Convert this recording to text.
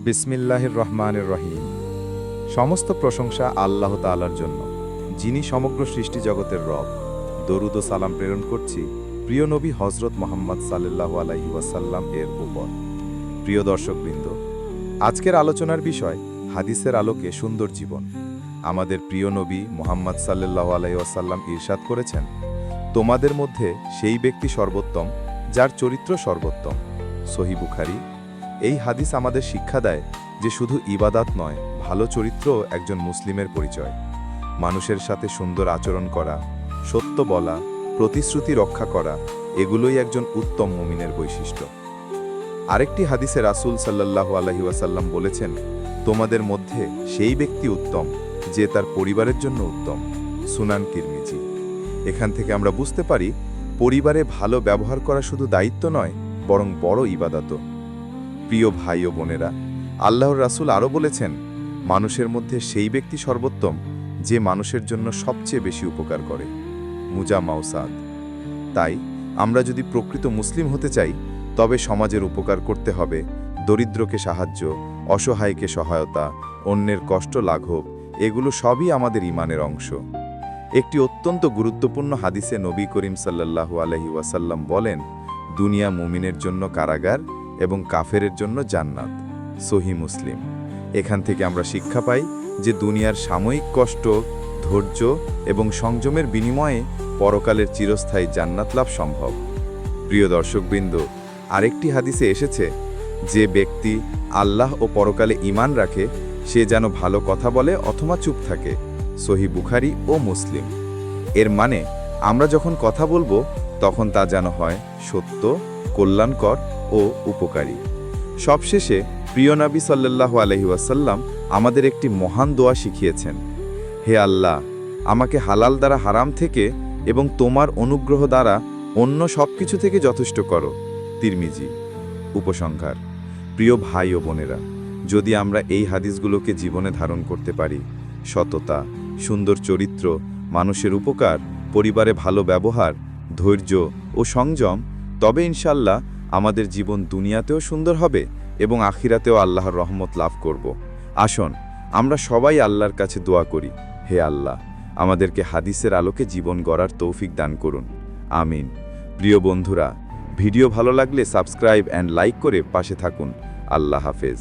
বিসমিল্লাহির রহমানির রহিম। সমস্ত প্রশংসা আল্লাহ তাআলার জন্য, যিনি সমগ্র সৃষ্টি জগতের রব। দরুদ ও সালাম প্রেরণ করছি প্রিয় নবী হজরত মুহাম্মদ সাল্লাল্লাহু আলাইহি ওয়াসাল্লাম এর উপর। প্রিয় দর্শকবৃন্দ, আজকের আলোচনার বিষয় হাদিসের আলোকে সুন্দর জীবন। আমাদের প্রিয় নবী মুহাম্মদ সাল্লাল্লাহু আলাইহি ওয়াসাল্লাম ইরশাদ করেছেন, তোমাদের মধ্যে সেই ব্যক্তি সর্বোত্তম যার চরিত্র সর্বোত্তম। সহিহ বুখারী। এই হাদিস আমাদের শিক্ষা দেয় যে শুধু ইবাদাত নয়, ভালো চরিত্র একজন মুসলিমের পরিচয়। মানুষের সাথে সুন্দর আচরণ করা, সত্য বলা, প্রতিশ্রুতি রক্ষা করা, এগুলোই একজন উত্তম মুমিনের বৈশিষ্ট্য। আরেকটি হাদিসে রাসূল সাল্লাল্লাহু আলাইহি ওয়াসাল্লাম বলেছেন, তোমাদের মধ্যে সেই ব্যক্তি উত্তম যে তার পরিবারের জন্য উত্তম। সুনান তিরমিজি। এখান থেকে আমরা বুঝতে পারি, পরিবারে ভালো ব্যবহার করা শুধু দায়িত্ব নয়, বরং বড় ইবাদতও। প্রিয় ভাই ও বোনেরা, আল্লাহর রাসূল আরও বলেছেন, মানুষের মধ্যে সেই ব্যক্তি সর্বোত্তম যে মানুষের জন্য সবচেয়ে বেশি উপকার করে। মুজা মাউসাদ। তাই আমরা যদি প্রকৃত মুসলিম হতে চাই, তবে সমাজের উপকার করতে হবে। দরিদ্রকে সাহায্য, অসহায়কে সহায়তা, অন্যের কষ্ট লাঘব, এগুলো সবই আমাদের ঈমানের অংশ। একটি অত্যন্ত গুরুত্বপূর্ণ হাদিসে নবী করিম সাল্লাল্লাহু আলাইহি ওয়াসাল্লাম বলেন, দুনিয়া মুমিনের জন্য কারাগার এবং কাফেরের জন্য জান্নাত। সহিহ মুসলিম। এখান থেকে আমরা শিক্ষা পাই যে দুনিয়ার সাময়িক কষ্ট, ধৈর্য এবং সংযমের বিনিময়ে পরকালের চিরস্থায়ী জান্নাত লাভ সম্ভব। প্রিয় দর্শকবৃন্দ, আরেকটি হাদিসে এসেছে, যে ব্যক্তি আল্লাহ ও পরকালে ঈমান রাখে, সে যেন ভালো কথা বলে অথবা চুপ থাকে। সহিহ বুখারী ও মুসলিম। এর মানে আমরা যখন কথা বলবো, তখন তা যেন হয় সত্য, কল্যাণকর ও উপকারী। সবশেষে প্রিয় নবী সাল্লাল্লাহু আলাইহি ওয়াসাল্লাম আমাদের একটি মহান দোয়া শিখিয়েছেন, হে আল্লাহ, আমাকে হালাল দ্বারা হারাম থেকে এবং তোমার অনুগ্রহ দ্বারা অন্য সব কিছু থেকে যথেষ্ট করো। তিরমিজি। উপসংহার। প্রিয় ভাই ও বোনেরা, যদি আমরা এই হাদিসগুলোকে জীবনে ধারণ করতে পারি, সততা, সুন্দর চরিত্র, মানুষের উপকার, পরিবারে ভালো ব্যবহার, ধৈর্য ও সংযম, তবে ইনশাআল্লাহ আমাদের জীবন দুনিয়াতেও সুন্দর হবে এবং আখিরাতেও আল্লাহর রহমত লাভ করব। আসুন আমরা সবাই আল্লাহর কাছে দোয়া করি, হে আল্লাহ, আমাদেরকে হাদিসের আলোকে জীবন গড়ার তৌফিক দান করুন। আমিন। প্রিয় বন্ধুরা, ভিডিও ভালো লাগলে সাবস্ক্রাইব অ্যান্ড লাইক করে পাশে থাকুন। আল্লাহ হাফেজ।